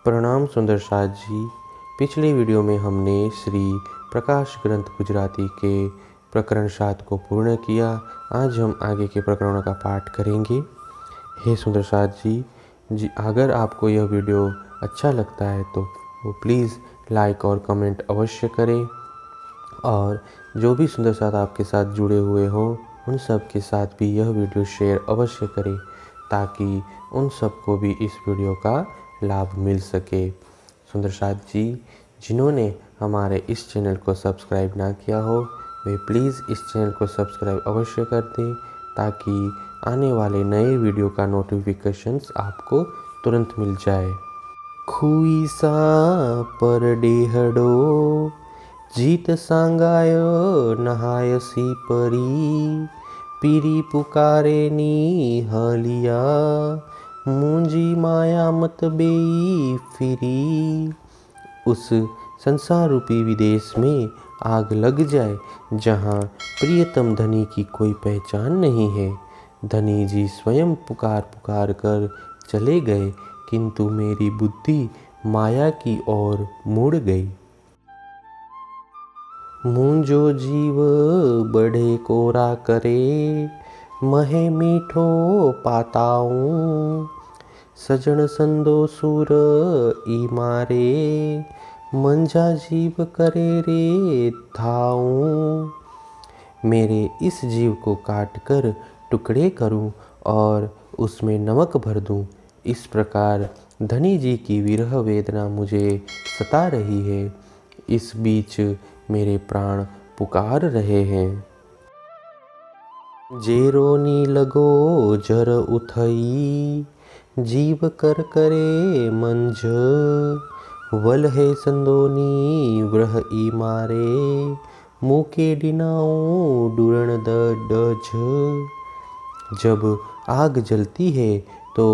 प्रणाम सुंदर साथ जी। पिछले वीडियो में हमने श्री प्रकाश ग्रंथ गुजराती के प्रकरण 7 को पूर्ण किया। आज हम आगे के प्रकरणों का पाठ करेंगे। हे सुंदर साथ जी, अगर आपको यह वीडियो अच्छा लगता है तो वो प्लीज़ लाइक और कमेंट अवश्य करें, और जो भी सुंदर साथ आपके साथ जुड़े हुए हो उन सब के साथ भी यह वीडियो शेयर अवश्य करें, ताकि उन सबको भी इस वीडियो का लाभ मिल सके। सुंदर साथ जी, जिन्होंने हमारे इस चैनल को सब्सक्राइब ना किया हो वे प्लीज़ इस चैनल को सब्सक्राइब अवश्य कर दें, ताकि आने वाले नए वीडियो का नोटिफिकेशंस आपको तुरंत मिल जाए। खुई सा पर डेहड़ो जीत सांगायो नहायसी परी, पीरी पुकारे नी हलिया मूंजी माया मत बेई फिरी। उस संसार रूपी विदेश में आग लग जाए जहाँ प्रियतम धनी की कोई पहचान नहीं है। धनी जी स्वयं पुकार पुकार कर चले गए, किंतु मेरी बुद्धि माया की ओर मुड़ गई। मूंजो जीव बढ़े कोरा करे, महे मीठो पाताऊं, सजन संदो सुर ई मारे, मंझा जीव करे रे थाऊं। मेरे इस जीव को काट कर टुकड़े करूं और उसमें नमक भर दूं। इस प्रकार धनी जी की विरह वेदना मुझे सता रही है। इस बीच मेरे प्राण पुकार रहे हैं। जेरोनी लगो जर उथई, जीव कर करे मंझ, वल है संदोनी व्रह ई मारे, मुके डिनाऊ डूरण डज। जब आग जलती है तो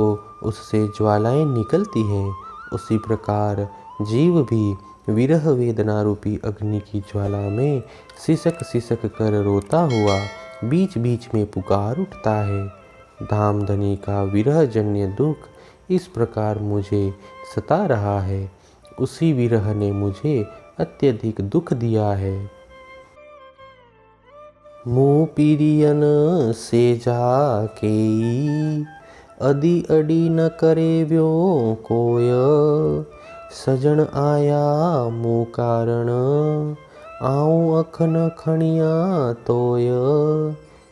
उससे ज्वालाएं निकलती हैं, उसी प्रकार जीव भी विरह वेदना रूपी अग्नि की ज्वाला में सिसक सिसक कर रोता हुआ बीच बीच में पुकार उठता है। धामधनी का विरह जन्य दुख इस प्रकार मुझे सता रहा है। उसी विरह ने मुझे अत्यधिक दुख दिया है। मुँह पीरियन से जाके अदी अडी न करे व्यो कोय, सजन आया मुँह कारण आऊँ अखन खणिया तोय।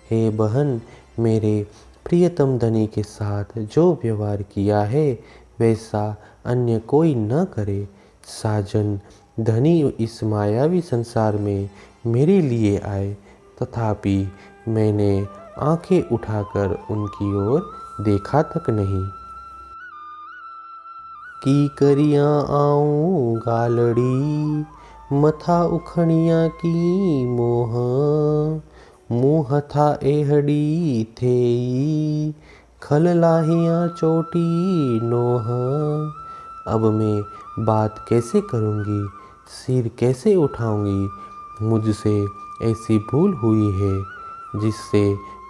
हे बहन, मेरे प्रियतम धनी के साथ जो व्यवहार किया है वैसा अन्य कोई न करे। साजन धनी इस मायावी संसार में मेरे लिए आए, तथापि मैंने आंखें उठाकर उनकी ओर देखा तक नहीं। की करिया आऊँ गालड़ी, मथा उखणिया की मोह, मुँह था एहड़ी थेई, खल लाहिया चोटी नोह। अब मैं बात कैसे करूँगी, सिर कैसे उठाऊँगी। मुझसे ऐसी भूल हुई है जिससे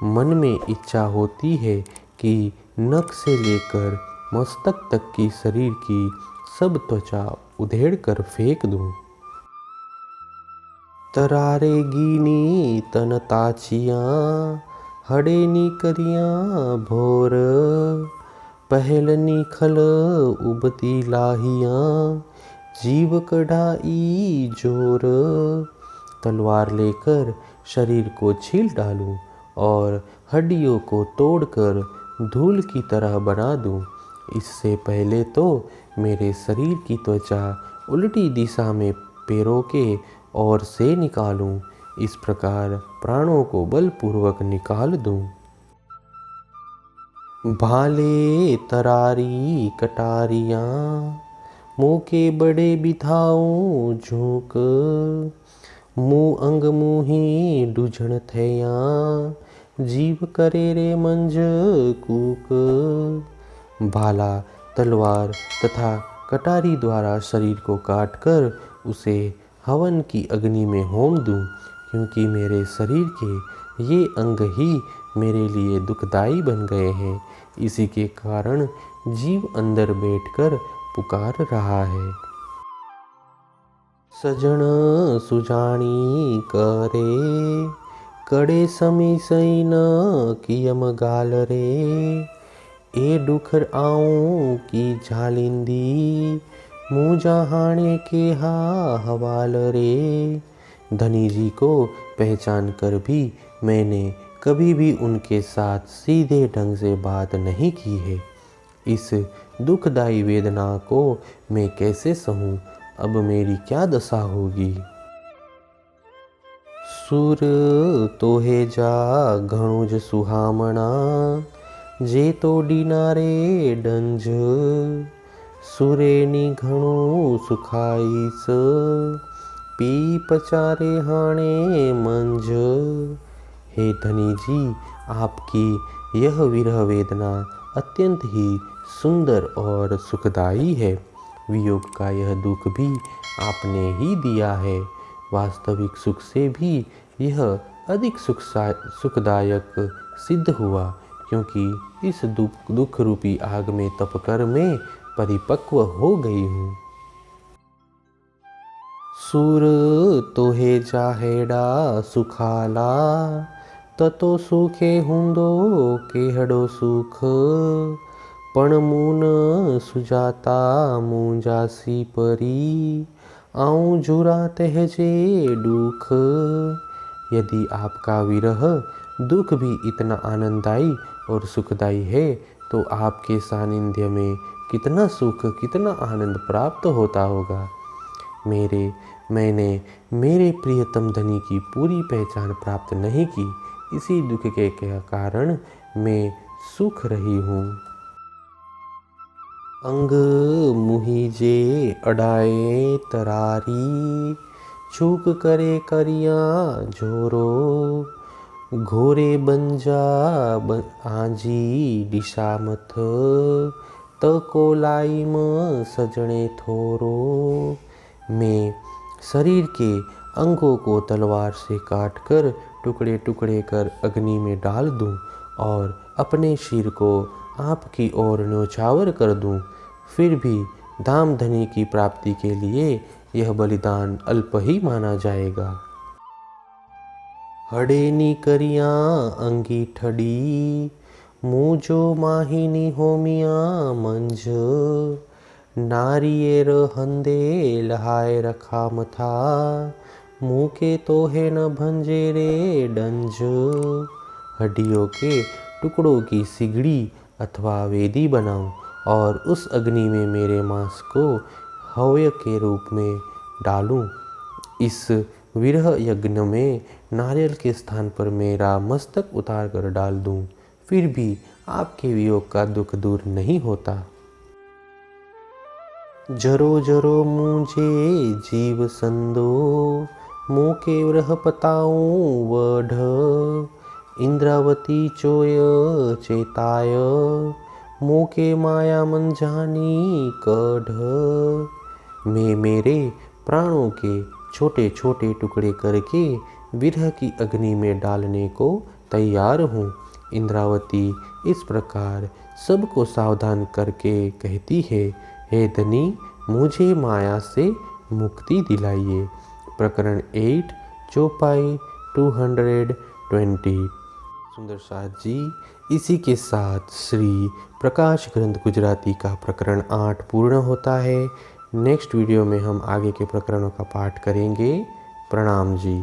मन में इच्छा होती है कि नख से लेकर मस्तक तक की शरीर की सब त्वचा उधेड़ कर फेंक दूं। तरारे गीनी तन ताचिया, हड़ेनी करिया भोर, पहलनी खल उबती लाहिया, जीव कढ़ाई जोर। तलवार लेकर शरीर को छील डालूं और हड्डियों को तोड़कर धूल की तरह बना दूं। इससे पहले तो मेरे शरीर की त्वचा उल्टी दिशा में पैरों के ओर से निकालूं, इस प्रकार प्राणों को बलपूर्वक निकाल दूं। भाले तरारी कटारियाँ, मुँह के बड़े बिथाऊं झोंक, मुँह अंग मुँही डूझण थैया, जीव करे रे मंझ कूक। भाला, तलवार तथा कटारी द्वारा शरीर को काटकर उसे हवन की अग्नि में होम दूं, क्योंकि मेरे शरीर के ये अंग ही मेरे लिए दुखदाई बन गए हैं। इसी के कारण जीव अंदर बैठकर पुकार रहा है। सजण सुजानी करे कड़े समी सई न कियम गाल रे ए डुखर आऊं की झालिंदी मुझा हाणे के हा हवाल रे। धनी जी को पहचान कर भी मैंने कभी भी उनके साथ सीधे ढंग से बात नहीं की है। इस दुखदायी वेदना को मैं कैसे सहूं, अब मेरी क्या दशा होगी। सुर तोहे जा घणो ज सुहामणा जे तो डीनारे डंज सुरेनी घणो सुखाईस पी पचारे हाणे मंझ। हे धनी जी, आपकी यह विरह वेदना अत्यंत ही सुंदर और सुखदायी है। वियोग का यह दुख भी आपने ही दिया है। वास्तविक सुख से भी यह अधिक सुखदायक सिद्ध हुआ, क्योंकि इस दुख रूपी आग में तपकर मैं परिपक्व हो गई हूँ। सुर तोहे जाहेड़ा सुखाला ततो सुखे हुंदो केहड़ो सुख पण मून सुजाता मुंजासी परी आऊं जुरा तहजे दुख। यदि आपका विरह दुख भी इतना आनंददायी और सुखदायी है तो आपके सानिध्य में कितना सुख, कितना आनंद प्राप्त होता होगा। मैंने मेरे प्रियतम धनी की पूरी पहचान प्राप्त नहीं की, इसी दुख के कारण मैं सुख रही हूँ। अंग मुहिजे अडाए तरारी छूक करे करिया झोरो घोरे बंजा आजी दिशामथ तकोलाई म सजने थोरो। मैं शरीर के अंगों को तलवार से काटकर टुकड़े टुकड़े कर अग्नि में डाल दूं और अपने सिर को आपकी ओर न्योछावर कर दूं, फिर भी धाम धनी की प्राप्ति के लिए यह बलिदान अल्प ही माना जाएगा। हडेनी करिया अंगी ठड़ी मुझो माहिनी होमिया मंझ नारियर हंदे लहाय रखा मथा मुके तोहे न भंजे रे डंज। हड्डियों के टुकड़ों की सिगड़ी अथवा वेदी बनाऊं और उस अग्नि में मेरे मांस को हव्य के रूप में डालूं। इस विरह यज्ञ में नारियल के स्थान पर मेरा मस्तक उतार कर डाल दूं, फिर भी आपके वियोग का दुख दूर नहीं होता। जरो जरो मुझे जीव संदो मुके वरह पताऊं वढ़ इंद्रावती चोय चेताय मुके माया मंझानी कढ़। मैं मेरे प्राणों के छोटे छोटे टुकड़े करके विरह की अग्नि में डालने को तैयार हूँ। इंद्रावती इस प्रकार सबको सावधान करके कहती है, हे धनी, मुझे माया से मुक्ति दिलाइए। प्रकरण 8 चौपाई 220। सुंदर साथ जी, इसी के साथ श्री प्रकाश ग्रंथ गुजराती का प्रकरण 8 पूर्ण होता है। नेक्स्ट वीडियो में हम आगे के प्रकरणों का पाठ करेंगे। प्रणाम जी।